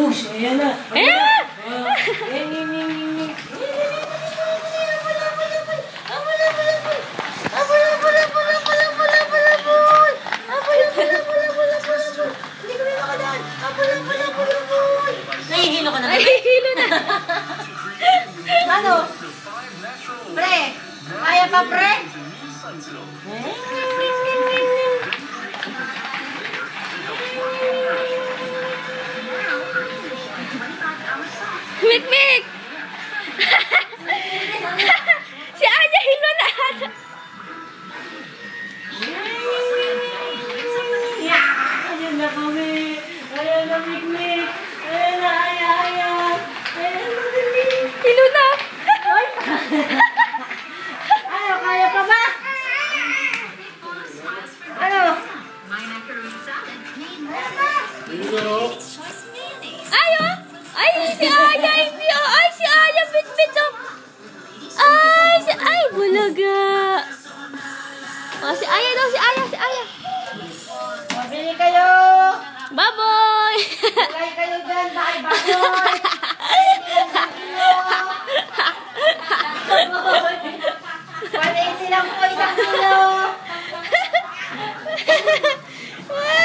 Ush, ayan na. Ayan! Nahihilo ka na ba? Nahihilo na. Ano? Pre? Kaya pa, pre? Mik! Si Aya hilo na. Ayan na kami. Ayan na, Mik. Ayan na, Aya. Ayan na, Mik. Hilo na. Ano, kaya pa ba? Ano? Ayo! Ay, si Aya, hindi oh. Ay, si Aya, bit-bit oh. Ay, bulaga. Oh, si Aya daw, si Aya. Mabili kayo. Baboy! Kulay kayo dyan, baboy. 180 lang po, 1 kilo.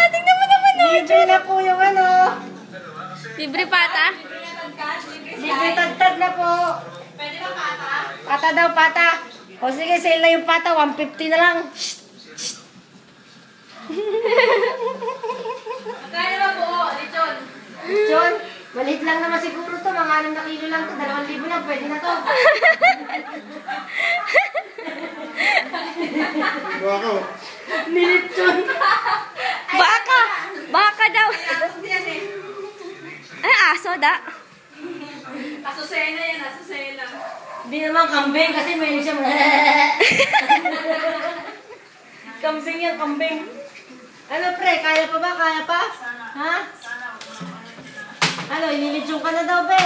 Tingnan mo naman oh. Libre na po yung ano. Libre pata? Libre tagtag na po. Pwede ba pata? Pata daw, pata. O sige, sale na yung pata, 150 na lang. Magkano ba po, lechon? John, maliit lang naman siguro to, mga 6 na kilo lang to, 2,000 lang, pwede na to. Baka. Nilitsyon. Baka daw. Asos yan eh. Ay, aso da. Asusena yan, asusena. Hindi naman kambing kasi may siya. Kambing yan, kambing. Ano pre, kaya pa ba? Kaya pa? Ha? Ano, ililitsyon ka na daw be?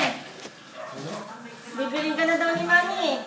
Bibiling ka na daw ni Mami eh.